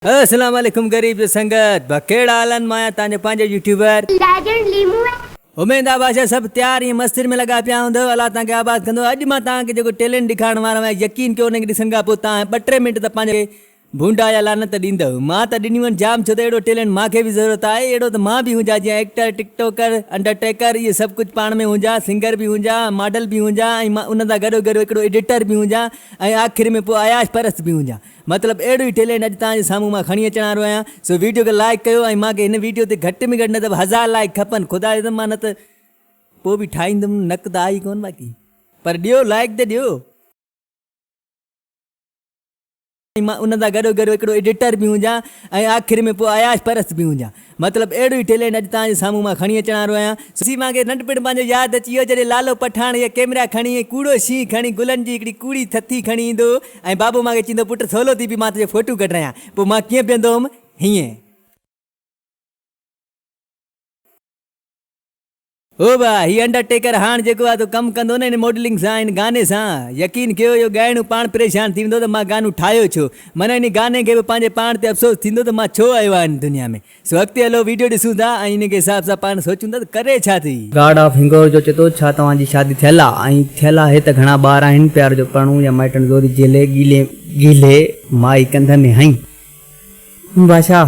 अस्सलाम वालेकुम गरीब जो संगत बकेड़ा आलन माया ताने पांजे यूट्यूबर लेजेंड लीमू है। उमेद आ भाषा सब तैयार ये मस्ती में लगा पिया हूंदो अल्लाह ताके आबाद कंदो। अज मां ताके जो टेलेंट दिखाण वाला है यकीन क्यों नहीं दिसन का पोता 2-3 मिनट त पांजे भूंडा या लानत दींदो। मां त दिनिवन जाम छो त एडो टेलेंट मां के भी जरूरत है। एडो त मां भी हुजा जे एक्टर टिकटॉकर अंडरटेकर ये सब कुछ पाण में हुजा, सिंगर भी हुजा, मॉडल भी हुजा, उन दा गडो गडो एकड़ो एडिटर भी हुजा, आखिर में पो आयाश परस्त भी हुजा। मतलब एडो ही टेलेंट अज ताजे सामू मां खणी अचण वारो आहियां। सो वीडियो के लाइक कयो ऐं मांखे हिन वीडियो ते घटि में घटि न त 1000 लाइक खपनि। ख़ुदा दे मां न त पोइ बि ठाहींदुमि, नक त आई कोन बाक़ी, पर ॾियो लाइक त ॾियो। उन दा गडो गडो एकड़ो एडिटर भी हुजा, आखिर में पो आयाश परस्त भी हुजा। मतलब एडो ही टेलेंट अज ताजे सामू मां खणी अचण वारो आहियां। सी मांखे नंढपिण पंहिंजो यादि अची वियो जॾहिं लालो पठाण ये कैमरा खणी कूड़ो शींहुं खणी गुलनि जी हिकिड़ी कूड़ी थथी खणी ईंदो ऐं बाबू मांखे चईंदो पुट सवलो थी बि मां तुंहिंजो फोटू कढायां। पोइ मां कीअं पीअंदो हुअमि हीअं। ओ बा ही अंडरटेकर हाण जेको आहे तो कमु कंदो न इन मॉडलिंग सां, इन गाने सां। यकीन कयो इहो ॻाइणो पाण परेशान थी वेंदो त मां गानो ठाहियो छो। माना इन गाने खे बि पंहिंजे पाण ते अफ़सोस थींदो त मां छो आयो आहियां दुनिया में। सो अॻिते हलो वीडियो ॾिसूं था ऐं इन के हिसाब सां पाण सोचूं था त करे छा थी। गार्ड ऑफ हिंगोर जो चए थो छा तव्हांजी शादी थियल आहे ऐं थियल आहे त घणा ॿार आहिनि, प्यार जो परणू या माइटनि ज़ोरी जेले गीले गीले माई कंधनि में हई भाषा।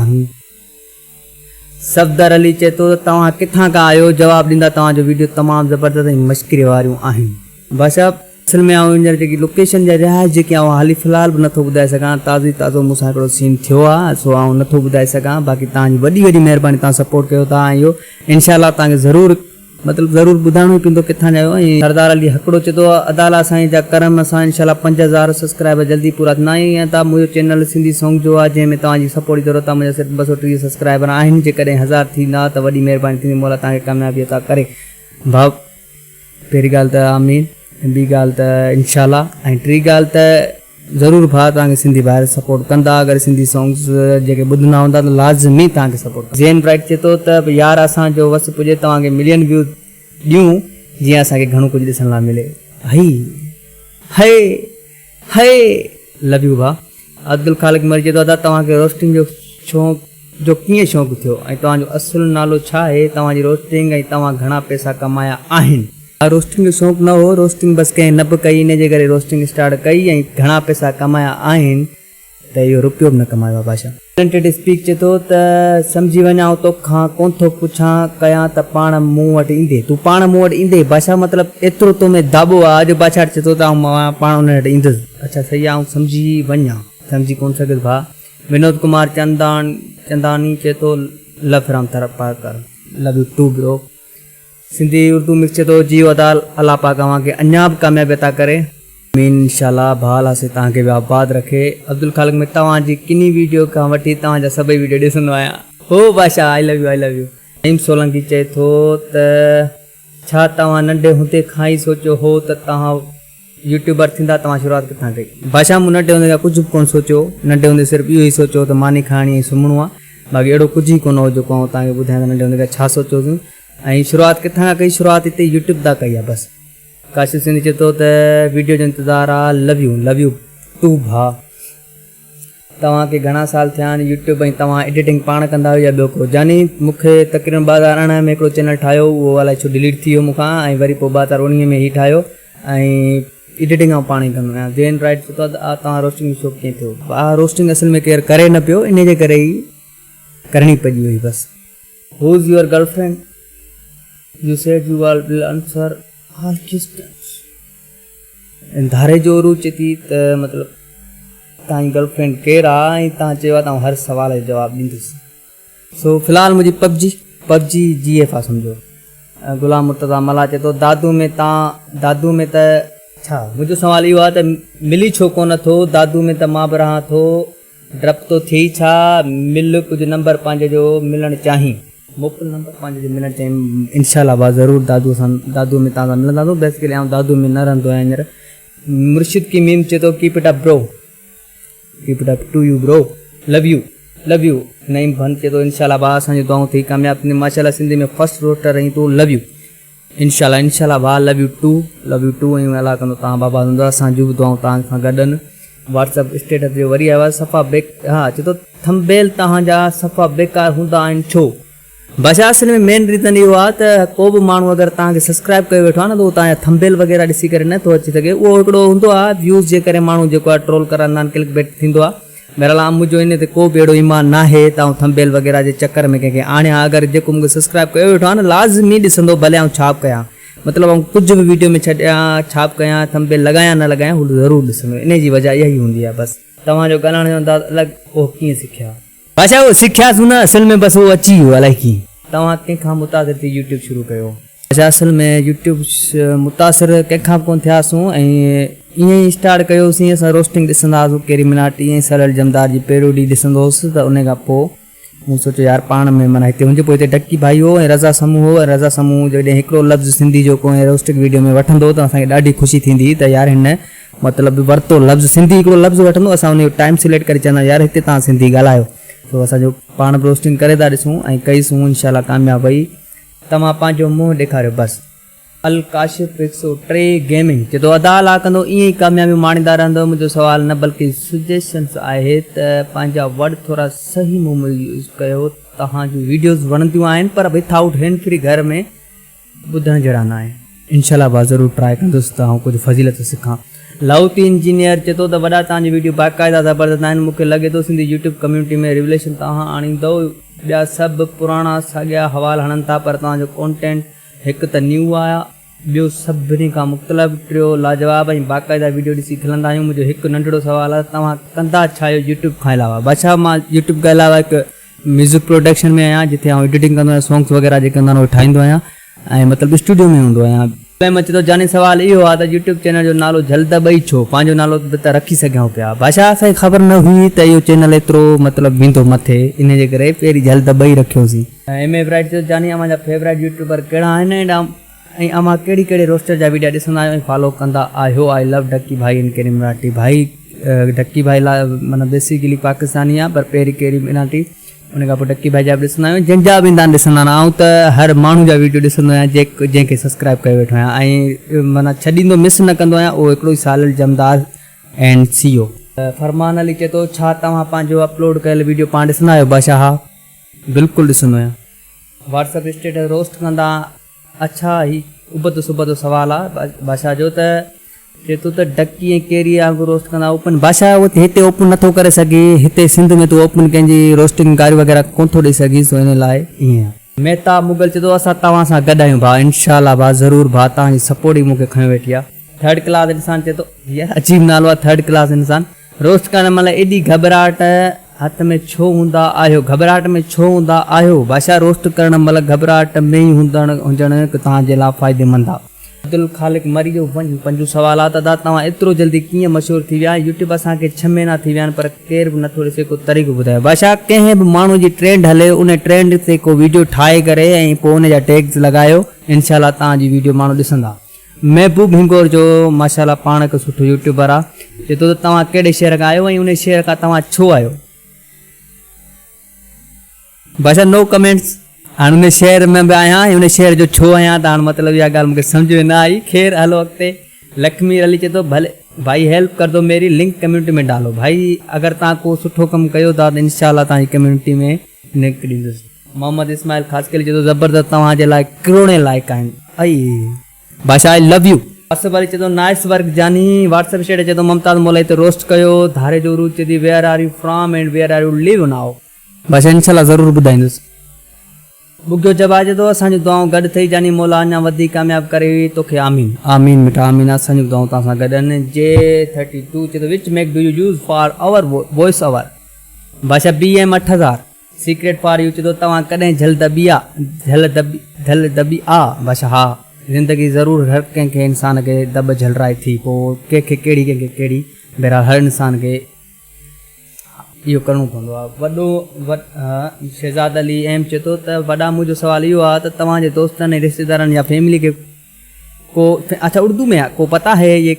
सफ़दर अली चए थो तव्हां किथां खां आहियो, जवाबु ॾींदा तव्हांजो वीडियो तमामु ज़बरदस्त ऐं मश्किरी वारियूं आहिनि। भाषा असल में हींअर जेकी लोकेशन जा रिहाइश जेकी हाली फ़िलहाल बि नथो ॿुधाए सघां। ताज़ो मूंसां हिकिड़ो सीन थियो आहे, सो आउं नथो ॿुधाए सघां। बाक़ी तव्हांजी वॾी वॾी महिरबानी, तव्हां सपोर्ट कयो था ऐं इहो इनशाला तव्हांखे ज़रूरु ॿुधाइणो ई पवंदो किथां जा आहियो। ऐं सरदार अली हकिड़ो चए थो अदाला साईं जा करम सां इनशाला 5000 सब्सक्राइबर जल्दी पूरा थींदा ऐं तव्हां मुंहिंजो चैनल सिंधी सॉन्ग जो आहे जंहिंमें तव्हांजी सपोर्ट जी ज़रूरत आहे। मुंहिंजा सिर्फ़ु 230 सब्सक्राइबर आहिनि। जेकॾहिं 1000 थींदा त वॾी महिरबानी थींदी, मौला तव्हांखे कामयाबी अता करे भाउ। पहिरीं ॻाल्हि त आमीन, ॿी ॻाल्हि त इनशाला, ऐं टी ॻाल्हि त ज़रूरु भाउ तव्हांखे सिंधी ॿाहिरि सपोर्ट कंदा। अगरि सिंधी सॉन्ग्स जेके ॿुधंदा हूंदा त लाज़मी तव्हांखे सपोर्ट कंदा। ज़ेन ब्राइट चए थो त यार असांजो वस पुॼे तव्हांखे मिलियन व्यू ॾियूं जीअं असांखे घणो कुझु ॾिसण लाइ मिले। हई लव यू भाउ। अब्दुल ख़ालिक मरी चए थो दादा तव्हांखे रोस्टिंग जो शौक़ु जो कीअं शौक़ु थियो ऐं तव्हांजो असुलु नालो छा आहे, तव्हांजी रोस्टिंग ऐं तव्हां घणा पैसा कमाया आहिनि। रोस्टिंग जो शौक़ु न हो, रोस्टिंग बसि कंहिं न बि कई, इन जे करे रोस्टिंग स्टार्ट कई ऐं घणा पैसा कमाया आहिनि त इहो रुपियो बि न कमायो आहे। भाषा स्पीक चए थो त सम्झी वञा तोखां कोन थो पुछां कयां त पाण मूं वटि ईंदे, तूं पाण मूं वटि ईंदे। भाषा मतिलबु एतिरो तो में दाबो आहे। अॼु बाछा चए थो त मां पाण उन वटि ईंदुसि। अच्छा सही आहे, सम्झी वञा, सम्झी कोन सघुसि भाउ। विनोद कुमार चंदानी चए थो लव राम तरफ पार कर, love you too bro. Sindhi Urdu mix चए थो जियो अल्लाह पाक तव्हांखे अञा बि कामयाबी अता करे इंशाल्लाह। भाल से तव्हांखे बि आबाद रखे। अब्दुल ख़ालिक में तव्हांजी किनी वीडियो खां वठी तव्हांजा सभई वीडियो ॾिसंदो आहियां। हो भाषा आई लव यू। नईम सोलंकी चए थो त छा तव्हां नंढे हूंदे खां ई सोचियो हो त तव्हां यूट्यूबर थींदा, तव्हां शुरूआत किथां कई। भाषा मूं नंढे हूंदे खां कुझु बि कोन सोचियो। नंढे हूंदे सिर्फ़ु इहो ई सोचियो त मानी खाइणी ऐं सुम्हणो आहे, बाक़ी अहिड़ो कुझु ई कोन हो जेको आउं तव्हांखे ॿुधायां त नंढे हूंदे खां छा सोचियोसीं ऐं शुरूआत किथां खां कई। शुरूआत हिते यूट्यूब तां कई आहे बसि। काशिफ सिंधी चए थो त वीडियो जो इंतज़ारु आहे, लव यू टू भाउ। तव्हांखे घणा साल थिया आहिनि यूट्यूब ऐं तव्हां एडिटिंग पाण कंदा आहियो या ॿियो को। जानी मूंखे तक़रीबन 2018 में हिकिड़ो चैनल ठाहियो, उहो अलाए छो डिलीट थी वियो मूंखां, ऐं वरी पोइ 2019 में ई ठाहियो ऐं एडिटिंग आउं पाण ई कंदो आहियां। ज़ेन राइट चए थो तव्हां रोस्टिंग जो शौक़ु कीअं थियो। रोस्टिंग असल में केरु करे न पियो, इन जे करे ई करणी पइजी हुई बसि। Who is your girlfriend, U said U will answer all questions. धारे जो रू चए थी त मतिलबु तव्हांजी गर्लफ्रेंड केरु आहे ऐं तव्हां चयो आहे तव्हां हर सवाल जो जवाबु ॾींदुसि। सो फ़िलहालु मुंहिंजी पबजी GF आहे सम्झो। गुलाम मुर्तज़ा मला चए थो दादू में त छा। मुंहिंजो सुवालु इहो आहे त मिली छो कोन थो दादू में त मां बि रहां थो, डप थो थिए छा। मिल कुझु नंबर पंहिंजे जो मिलणु चाहीं, मोकिल नंबर पंहिंजे जो मिलणु चाहीं। इनशाला भाउ ज़रूरु दादू में तव्हां सां मिलंदा। बेसिकली आउं दादू में न रहंदो आहियां हींअर। मुर्शिद की मीम चए थो keep it up bro, keep it up to you bro, love you. Naeem भन चए थो इनशाला भाउ असांजी दुआऊं थी कामयाब थींदी। माशाल्लाह सिंधी में फर्स्ट रोस्टर रही तूं, लव यू इनशाला भाउ, लव यू टू। ऐं अलाह कंदो तव्हां बाबा हूंदो, असांजूं बि दुआऊं तव्हां सां गॾु आहिनि। व्हाट्सअप स्टेटस जो वरी आयो सफ़ा हा चए थो थंबनेल तव्हांजा सफ़ा बेकार हूंदा आहिनि छो। भाषा असल में मेन रीज़न इहो आहे त को बि माण्हू अगरि तव्हांखे सब्सक्राइब कयो वेठो आहे न त उहो तव्हांजा थंबनेल वग़ैरह ॾिसी करे नथो अची सघे। उहो हिकिड़ो हूंदो आहे व्यूज़ जे करे माण्हू जेको आहे ट्रोल करंदा आहिनि, क्लिक बेट थींदो आहे। बहरहाल मुंहिंजो इन ते को बि अहिड़ो ईमान न आहे त आउं थंबनेल वग़ैरह जे चकर में कंहिंखे आणियां। अगरि जेको मूंखे सब्सक्राइब कयो वेठो आहे न लाज़मी ॾिसंदो, भले आउं छा बि कयां, मतिलबु आउं कुझु बि वीडियो में छॾियां छा बि कयां, थंबनेल लॻायां न लॻायां, हू ज़रूरु ॾिसंदो। इन जी वजह इहा ई हूंदी आहे। बसि तव्हांजो ॻाल्हाइण जो अंदाज़ अलॻि, उहो कीअं सिखिया भाषा उहो सिखियासीं न, असल में बसि उहो अची वियो अलाए कीअं। तव्हां कंहिंखां मुतासिर थी यूट्यूब शुरू कयो? अच्छा असल में यूट्यूब मुतासिर कंहिंखां कोन थियासीं ऐं ईअं ई स्टार्ट कयोसीं। असां रोस्टिंग ॾिसंदा हुआसीं, कहिड़ी मिनाटी ईअं सरल जमदार जी पेरोडी ॾिसंदो हुउसि, त उन खां पोइ मूं सोचियो यार पाण में माना हिते हुजे। पोइ हिते डक्की भाई हो ऐं रज़ा समूह हो। रज़ा समूह जॾहिं हिकिड़ो लफ़्ज़ सिंधी जो को रोस्टिंग वीडियो में वठंदो त असांखे ॾाढी ख़ुशी थींदी त यार हिन मतिलबु वरितो लफ़्ज़ सिंधी, हिकिड़ो लफ़्ज़ वठंदो, असां उन जो टाइम सिलेक्ट करे चवंदा यार हिते तव्हां सिंधी ॻाल्हायो। तो असांजो पाण बि रोस्टिंग करे था ॾिसूं ऐं कईसूं, इनशाला कामयाबु वई। तव्हां पंहिंजो मुंहुं ॾेखारियो बसि। अल काशिफ 103 गेमिंग चए थो अदा अला कंदो ईअं ई कामयाबी माणींदा रहंदो। मुंहिंजो सुवालु न बल्कि सजेशन्स आहे त पंहिंजा वर्ड थोरा सही मुंहुं में यूज़ कयो। तव्हां जूं वीडियोज़ वणंदियूं आहिनि पर विथआउट हैंड फ्री घर में ॿुधण जहिड़ा न आहे। इनशाला बा ज़रूरु ट्राई कंदुसि त कुझु फज़ीलत सिखां। लाउती इंजीनियर चए थो त वॾा तव्हांजी वीडियो बाक़ाइदा ज़बरदस्त आहिनि। मूंखे लॻे थो सिंधी यूट्यूब कम्यूनिटी में रिवलेशन तव्हां आणींदो। ॿिया सभु पुराणा साॻिया हवाल हणनि था पर तव्हांजो कॉन्टेंट हिकु त न्यू आहे, ॿियो सभिनी खां मुख़्तलिफ़, टियों लाजवाब ऐं बाक़ाइदा वीडियो ॾिसी खिलंदा आहियूं। मुंहिंजो हिकु नंढिड़ो सुवालु आहे, तव्हां कंदा छा आहियो यूट्यूब खां अलावा? बादशाह मां यूट्यूब खां अलावा हिकु म्यूज़िक प्रोडक्शन में आहियां, जिथे आउं एडिटिंग कंदो आहियां, सॉन्ग्स वग़ैरह जेके हूंदा आहिनि उहे ठाहींदो आहियां ऐं मतिलबु स्टूडियो में हूंदो आहियां। अचे थो जानी सुवालु इहो आहे त यूट्यूब चैनल जो नालो जल्दबई छो? पंहिंजो नालो बि त रखी सघूं पिया। भाषा असांखे ख़बर न हुई त इहो चैनल एतिरो मतिलबु वेंदो मथे, इन जे करे पहिरीं जल्दबई रखियोसीं। एम ए ब्राइट चयो जानी अमांजा फेवरेट यूट्यूबर कहिड़ा आहिनि ऐं अमां कहिड़ी कहिड़ी रोस्टर जा वीडियो ॾिसंदा आहियो ऐं फॉलो कंदा आहियो? आई लव डक्की भाई इन कहिड़ी मिनाटी भाई। डक्की भाई माना बेसिकली पाकिस्तानी आहे पर पहिरीं कहिड़ी मिनाटी, उन खां पोइ डक्की भाई जा बि ॾिसंदा आहियूं, जंहिंजा बि इंदा ॾिसंदा आहिनि। ऐं त हर माण्हू जा वीडियो ॾिसंदो आहियां जंहिंखे सब्सक्राइब कयो वेठो आहियां ऐं माना छॾींदो, मिस न कंदो आहियां। उहो हिकिड़ो ई सालिल जमदार एंड CEO। फरमान अली चए थो छा तव्हां पंहिंजो अपलोड कयल वीडियो पाण ॾिसंदा आहियो? बादशाह हा बिल्कुलु ॾिसंदो आहियां। व्हाट्सअप स्टेटस रोस्ट कंदा? अच्छा ही उबतो सुबतो सुवालु आहे बादशाह जो। त चए थो त डक्की ऐं केरी आहे रोस्ट कंदा ओपन? बादशाह उहो हिते ओपन नथो करे सघे, हिते सिंध में तूं ओपन कंहिंजी रोस्टिंग गारियूं वग़ैरह कोन थो ॾेई सघीं, सो इन लाइ ईअं। मेहता मुगल चए थो असां तव्हां सां गॾु आहियूं भाउ, इनशाला भाउ ज़रूरु भाउ, तव्हांजी सपोर्ट ई मूंखे खयो वेठी आहे। थर्ड क्लास इंसान चए थो यार अजीब नालो आहे थर्ड क्लास इंसान। रोस्ट करण महिल एॾी घबराहट हथ में छो हूंदा आहियो? घबराहट में छो हूंदा आहियो? बादशाह रोस्ट करण महिल घबराहट में ई हुजणु तव्हांजे लाइ फ़ाइदेमंद आहे। अब्दुल ख़ालिक मरी जो पंहिंजो सुवालु आहे त दादा तव्हां एतिरो जल्दी कीअं मशहूरु थी विया? यूट्यूब असांखे 6 महीना थी विया आहिनि पर केर बि नथो ॾिसे, को तरीक़ो ॿुधायो। बादशाह कंहिं बि माण्हू जी ट्रेंड हले, उन ट्रेंड ते को वीडियो ठाहे करे ऐं पोइ उन जा टैग्स लॻायो, इनशाला तव्हांजी वीडियो माण्हू ॾिसंदा। महबूब हिंगोर जो माशाल्लाह पाण हिकु सुठो यूट्यूबर आहे। चए थो त तव्हां कहिड़े शहर खां आहियो ऐं उन शहर खां तव्हां छो आहियो? बादशाह नो कमेंट्स। हाणे उन शहर में बि आहियां ऐं उन शहर जो छो आहियां त हाणे मतिलबु इहा ॻाल्हि मूंखे सम्झ में न आई। ख़ैर हलो अॻिते। लक्ष्मी अली चए थो भले भाई हेल्प कर दो मेरी, लिंक कम्यूनिटी में डालो। भाई अगरि तव्हां को सुठो कमु कयो था त इनशाला तव्हांजी कम्यूनिटी में लिंक ॾींदुसि। मोहम्मद इस्माइल ख़ासि करे चए थो ज़बरदस्त, तव्हांजे लाइ करोड़े लाइक़ आहिनि। आई बादशाह आई लव यू। आसिफ अली चए थो नाइस वर्क जानी। व्हाट्सअप स्टेटस चए थो मुमताज़ मोलाई ते रोस्ट कयो। धारे जो रूज चए थी where are you from and where are you live now? बादशाह इनशाला ज़रूरु ॿुधाईंदुसि। बुग्यो जवाब चए थो असांजूं दुआऊं गॾु थई जानी, मौला अञा वधीक कामयाबु करे तोखे आमीन। आमीन मिठा आमीन। असांजूं दुआऊं तव्हां सां गॾु आहिनि। J32 चए थो which make do you use for our voice over? बादशाह BM 8000। सीक्रेट फॉर यू चए थो तव्हां कॾहिं झल दबी आ? बादशाह हा, ज़िंदगी ज़रूरु हर कंहिंखे इंसान खे दब झलराए थी, पोइ कंहिंखे कहिड़ी बहरहाल हर इंसान खे इहो करिणो पवंदो आहे। वॾो शहज़ाद अली एम चए थो त वॾा मुंहिंजो सुवालु इहो आहे त तव्हांजे दोस्तनि ऐं रिश्तेदारनि या फैमिली खे को अच्छा उर्दू में आहे को पता है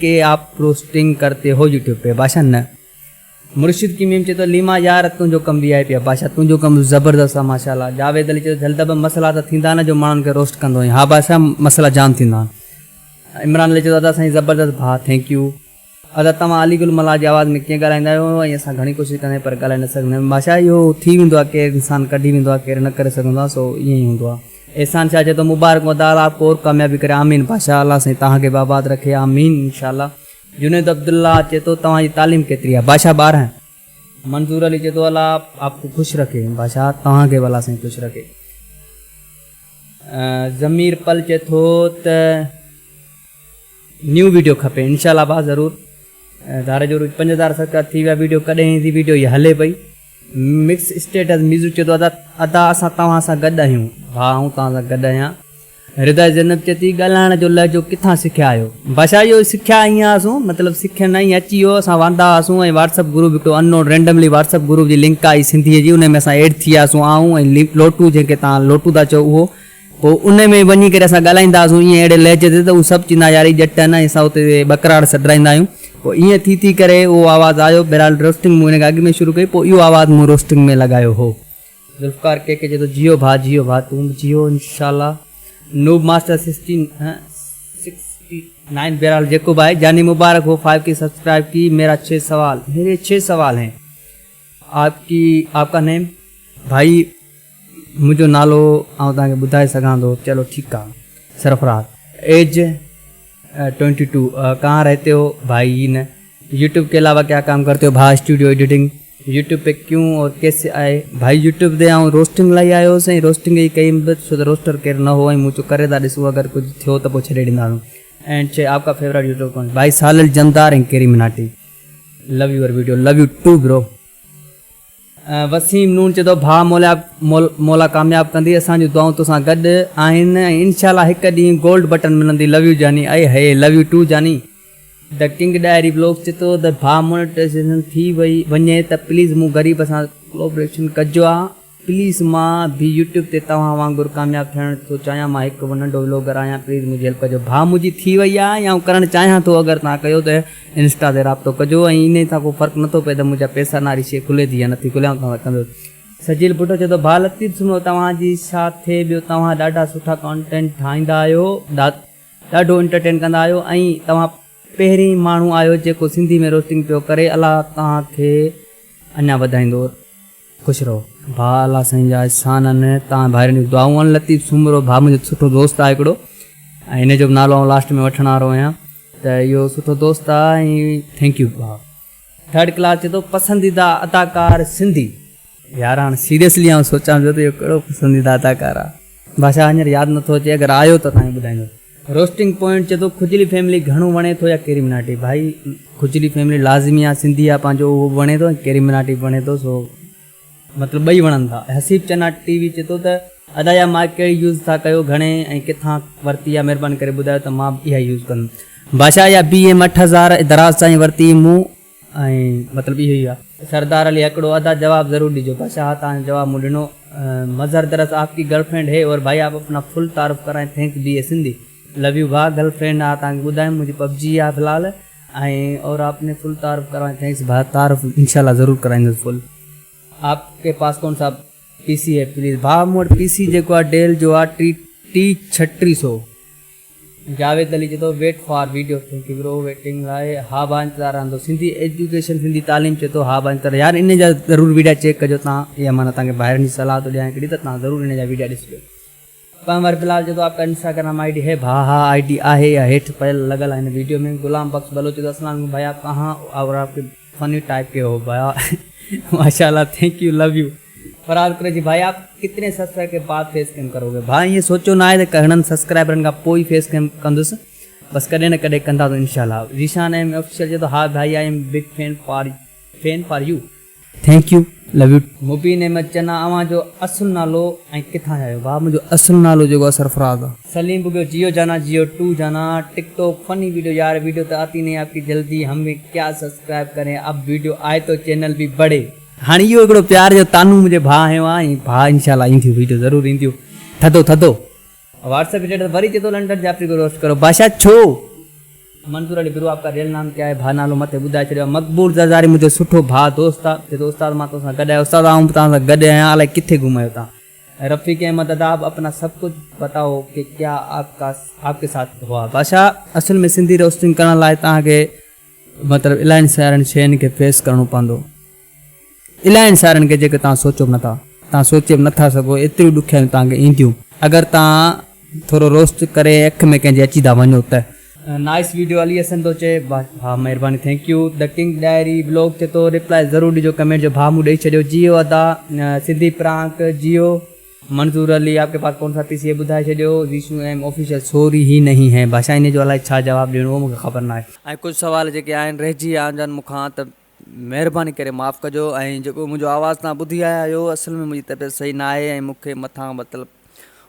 कि आप रोस्टिंग करते हो यूट्यूब पे? बादशाह न। मुर्शिद की मीम चए थो लीमा यार तुंहिंजो कमु बि आहे पिया। बादशाह तुंहिंजो कमु ज़बरदस्त आहे माशाल्लाह। जावेद अली चए थो जल्दब मसइला त थींदा न जो माण्हुनि खे रोस्ट कंदो आहियां? हा बादशाह मसइला जाम थींदा आहिनि। इमरान अली चए थो दादा साईं ज़बरदस्त भाउ, थैंक यू। अदा तव्हां अली गुल मला जी आवाज़ में कीअं ॻाल्हाईंदा आहियो ऐं असां घणी कोशिशि कंदा आहियूं पर ॻाल्हाए न सघंदा आहियूं। भाषा इहो थी वेंदो आहे, केरु इंसानु कढी वेंदो आहे, केरु न करे सघंदो आहे, सो ईअं ई हूंदो आहे। एहसान शाह चए थो मुबारक मदार आपको और कामयाबी करे, आमीन। भाषा अलाह साईं तव्हांखे आबाद रखे, आमीन इंशाल्लाह। जुनेद अब्दुल्ला चए थो तव्हांजी तालीम केतिरी आहे? भाषा 12। मंजूर अली चए थो अलाह आपको ख़ुशि रखे, भाषा तव्हांखे अलाह साईं ख़ुशि रखे। ज़मीर पल चए थो त न्यू वीडियो खपे, इंशाल्लाह भाउ ज़रूरु। धारे जो 5000 सब्सक्राइब थी विया, वीडियो कॾहिं ईंदी? वीडियो इहा हले पई। मिक्स स्टेटस म्यूज़िक चए थो अदा असां तव्हां सां गॾु आहियूं, भाउ ऐं तव्हां सां गॾु आहियां। हृदय जनत चए थी ॻाल्हाइण जो लहजो किथां सिखिया आहियो? भाषा इहो सिखिया ईअं हुआसीं, मतिलबु सिखियनि न ई अची वियो, असां वांदा हुआसीं ऐं व्हाट्सअप ग्रुप हिकिड़ो अननोन रेंडमली व्हाट्सअप ग्रुप जी लिंक आई सिंधीअ जी, उन में असां एड थी वियासीं आऊं ऐं लोटू जंहिंखे तव्हां लोटू था चओ उहो, पोइ उन में वञी करे असां ॻाल्हाईंदा हुआसीं ईअं अहिड़े लहजे ते, त उहे सभु चवंदा यारी ॼट न, असां उते बकराड़ सॾाईंदा आहियूं। पोइ ईअं थी करे उहो आवाज़ु आयो, बहरहाल रोस्टिंग मूं हिन खां अॻु में शुरू कई, पोइ इहो आवाज़ु मूं रोस्टिंग में लॻायो हो। ज़ुल्फ़कार के चए थो जियो भाउ, जियो भाउ, तूं बि जियो इंशाल्लाह। नूब मास्टर 69 बहरहाल जेको भाई जानी मुबारक हो, 5 की सब्सक्राइब की। मेरे 6 सवाल हैं। आपका नेम? भाई मुझो नालो आउं तव्हांखे ॿुधाए सघां थो, चलो ठीकु आहे। सरफराज, एज 22, कहाँ रहते हो? भाई न। यूट्यूब के अलावा क्या काम करते हो? भाई स्टूडियो एडिटिंग। यूट्यूब पे क्यों और कैसे आए? भाई यूट्यूब ते आउं रोस्टिंग लाइ आयो हुउसि, रोस्टिंग ई कई छो त रोस्टर केरु न हो ऐं मूं चयो करे था ॾिसूं, अगरि कुझु थियो त पोइ छॾे ॾींदासीं। एंड चए आपका फेवरेट यूट्यूब कौन? भाई सालिल जमदार ऐं Carry Minati. Love your video, love you too bro. Wasim नून चए थो भाउ मौला कामयाब कंदी, असांजूं दुआऊं तोसां गॾु आहिनि ऐं इंशाल्लाह हिकु ॾींहुं गोल्ड बटन मिलंदी। लव यू जानी। हे लव यू टू जानी। द किंग डायरी ब्लॉग चए थो त भाउ मोनेटाइज़ेशन थी वञे त प्लीज़ मूं ग़रीब सां कोलैबोरेशन कजो आहे प्लीज़। मां बि यूट्यूब ते तव्हां वांगुरु कामयाबु थियण थो चाहियां, मां हिकु नंढो व्लॉगर आहियां, प्लीज़ मुंहिंजी हेल्प कजो। भाउ मुंहिंजी थी वई आहे या करणु चाहियां थो, अगरि तव्हां कयो त इंस्टा ते राब्तो कजो ऐं इन सां को फ़र्क़ु नथो पए त मुंहिंजा पैसा नारी शइ खुले थी या नथी खुले, तव्हां कंदो। सजील भुटो चए थो भाउ लतीफ़ सुनो, तव्हांजी छा थिए? ॿियो तव्हां ॾाढा सुठा कॉन्टेंट ठाहींदा आहियो, ॾाढो एंटरटेन कंदा आहियो ऐं तव्हां पहिरीं माण्हू आहियो जेको सिंधी में रोस्टिंग पियो करे। अलाह तव्हांखे अञा वधाईंदो, ख़ुशि रहो। भाउ अलाह साईं जा एहसान आहिनि, तव्हां भाइरनि जूं दुआऊं आहिनि। लतीफ़ सुमरो भाउ मुंहिंजो सुठो दोस्त आहे हिकिड़ो, ऐं हिन जो बि नालो आउं लास्ट में वठण वारो आहियां, त इहो सुठो दोस्त आहे ऐं थैंक यू भाउ। थर्ड क्लास चए थो पसंदीदा अदाकार सिंधी। यार हाणे सीरियसली आउं सोचां पियो त इहो कहिड़ो पसंदीदा अदाकार आहे, भाषा हींअर यादि नथो अचे, अगरि आयो त तव्हांखे ॿुधाईंदो। रोस्टिंग पॉइंट चए थो खुजली फैमिली घणो वणे थो या केरी मिनाटी? भाई खुजली फैमिली लाज़मी आहे, सिंधी आहे पंहिंजो, उहो वणे थो, केरी मिनाटी वणे थो, सो मतिलबु ॿई वणनि था। हसीब चना टीवी चए थो त अदाया मां कहिड़ी यूज़ था कयो, घणे ऐं किथां वरिती आहे, महिरबानी करे ॿुधायो त मां इहा यूज़ कंदुमि। भाषा या BM 8000 दराज सां वरिती मूं ऐं मतिलबु इहो ई आहे। सरदार अली हिकिड़ो अदा जवाबु ज़रूरु ॾिजो। भाषा हा तव्हांजो जवाबु मूं ॾिनो। मज़हर दरस आपकी गर्लफ्रेंड है और भाई आप अपना फुल तारीफ़ कराएं, thanks BA Sindhi. Love U भाउ, गर्लफ्रेंड आहे तव्हांखे ॿुधायूं, मुंहिंजी PUBG आहे फ़िलहाल, ऐं और आपने फुल तारीफ़ कराएं, थैंक्स भाउ, तारीफ़ इंशाल्लाह ज़रूरु कराईंदुसि फुल। आपके पास कौन सा PC है प्लीज़? भाउ मूं वटि PC जेको आहे डेल जो आहे T3600। जावेद अली चए थो wait for video, thank you bro waiting लाइ। हा भाउ इंतज़ारु रहंदो। सिंधी एजुकेशन सिंधी तालीम चए थो हा भाउ इंतज़ारु। यार इन जा ज़रूरु वीडियो चेक कजो तव्हां, इहा माना तव्हांखे ॿाहिरि जी सलाह थो ॾियां हिकिड़ी, त तव्हां ज़रूरु इन जा वीडियो ॾिसिजो। पंवर फिलहाल चए थो आपका इंस्टाग्राम ID है? भाउ हा ID आहे, या हेठि पयल लॻल आहे हिन वीडियो में। गुलाम बख्श बलोच चए थो अस्सलाम भाई आप कहाँ और आपके फनी टाइप के हो भैया? माशाल्लाह thank you, love you. Faraz Qureshi भाई आप कितने सब्सक्राइब के बाद फेस कैम करोगे? भाई ये सोचो ना आहे त घणनि सब्सक्राइबरनि खां पोइ फेस कैम कंदुसि, बसि कॾहिं न कॾहिं कंदा तो इंशाल्लाह। रीशान एम ऑफिशियल चए थो हा भाई I am big fan for you, thank you, love you. Mubeen Ahmad चना अवां जो असुल नालो ऐं किथां आहियो? भाउ मुंहिंजो असुल नालो जेको आहे सरफराज आहे। सलीम बुगियो जियो जाना, जियो टू जाना। टिकटॉक फनी वीडियो, यार वीडियो तो आती नहीं आपकी जल्दी, हमें क्या सब्सक्राइब करें, अब वीडियो आए तो चैनल भी बढ़े। हाणे इहो हिकिड़ो प्यार जो तानू मुंहिंजे भाउ आयो आहे, भाउ इंशाल्लाह ईंदियूं वीडियो ज़रूरु ईंदियूं। थधो थधो व्हाट्सएप स्टेटस वरी चए थो लंडन जाफ़री को रोस्ट करो। भाषा छो? मंसूर अली गुरु आपका रियल नाम क्या है? भाउ नालो मथे ॿुधाए छॾियो। मक़बूल ज़रदारी मुंहिंजो सुठो भाउ दोस्त आहे, चए थो उस्ताद मां तोसां गॾु आहियां। उस्ताद आऊं तव्हां सां गॾु आहियां, अलाए किथे घुमायो तव्हां। रफ़ीक अहमद अदाब अपना सब कुछ बताओ कि क्या आपके साथ हुआ? भाषा असल में सिंधी रोस्टिंग करण लाइ तव्हांखे मतिलबु इलाही सारनि शयुनि खे फेस करिणो पवंदो, इलाही सारनि खे जेके तव्हां सोचो बि नथा, तव्हां सोचे बि नथा सघो, एतिरियूं ॾुखियायूं तव्हांखे ईंदियूं अगरि तव्हां थोरो रोस्ट करे अखि में कंहिंजे अची था वञो त। नाइस वीडियो हली असन थो चए, हा महिरबानी, thank U. The king diary blog ते तो रिप्लाई ज़रूरु ॾिजो, कमेंट जो भाउ मूं ॾेई छॾियो। जियो अदा, सिंधी प्रांक, जियो मंजूर अली, आपके पास कौन सा पीसी है ॿुधाए छॾियो। रीशू एम ऑफिशियल, सॉरी ही नहीं है, भाषा इन जो अलाए छा जवाबु ॾियणो मूंखे ख़बर न आहे। ऐं कुझु सुवाल जेके आहिनि रहिजी विया आहिनि मूंखां, त महिरबानी करे माफ़ु कजो। ऐं जेको मुंहिंजो आवाज़ु तव्हां ॿुधी आया आहियो, असल में मुंहिंजी तबियत सही न आहे ऐं मूंखे मथां मतिलबु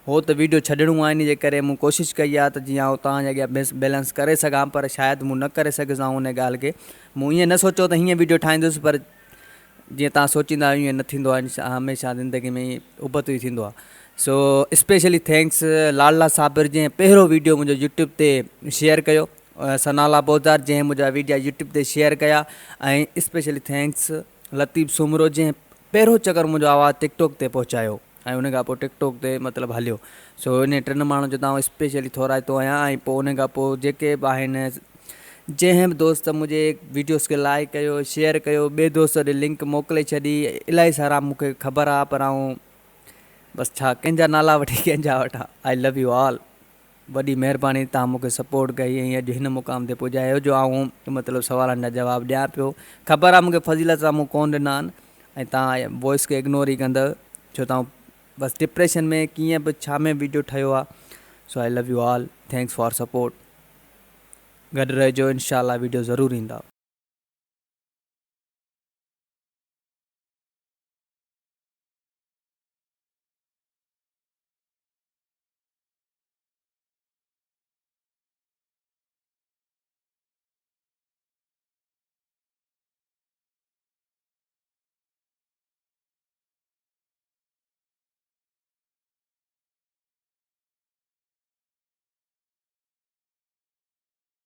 हो त वीडियो छॾिणो आहे, इन जे करे मूं कोशिशि कई आहे त जीअं आउं तव्हांजे अॻियां बैलेंस करे सघां, पर शायदि मूं न करे सघियुसि उन ॻाल्हि खे। मूं ईअं न सोचियो त हीअं वीडियो ठाहींदुसि, पर जीअं तव्हां सोचींदा आहियो ईअं न थींदो आहे, हमेशह ज़िंदगी में उबतो ई थींदो आहे। सो स्पेशली थैंक्स लाला साबिर जंहिं पहिरियों वीडियो मुंहिंजो यूट्यूब ते शेयर कयो, सनाला बोज़ार जंहिं मुंहिंजा वीडियो यूट्यूब ते शेयर कया, ऐं स्पेशली थैंक्स लतीफ़ सुमरो जंहिं पहिरियों चकर मुंहिंजो आवाज़ु टिकटॉक ते पहुचायो ऐं उन खां पोइ टिकटॉक ते मतिलबु हलियो। सो इन टिनि माण्हुनि जो तव्हां स्पेशली थोराइतो आहियां। ऐं पोइ उन खां पोइ जेके बि आहिनि, जंहिं बि दोस्त मुंहिंजे वीडियोस खे लाइक कयो, शेयर कयो, ॿिए दोस्त ॾे लिंक मोकिले छॾी, इलाही सारा मूंखे ख़बर आहे, पर आउं बसि छा कंहिंजा नाला वठी कंहिंजा वठां। आई लव यू ऑल, वॾी महिरबानी, तव्हां मूंखे सपोर्ट कई ऐं अॼु हिन मुक़ाम ते पुॼायो जो आउं मतिलबु सवालनि जा जवाबु ॾियां पियो। ख़बर आहे मूंखे फज़ीलत सां मूं कोन ॾिना आहिनि ऐं तव्हां वॉइस खे इग्नोर ई कंदव, छो तव्हां बसि डिप्रेशन में कीअं बि छा में वीडियो ठहियो आहे। So I love you all, thanks for support. गॾु रहिजो, इंशाल्लाह वीडियो ज़रूरु ईंदा।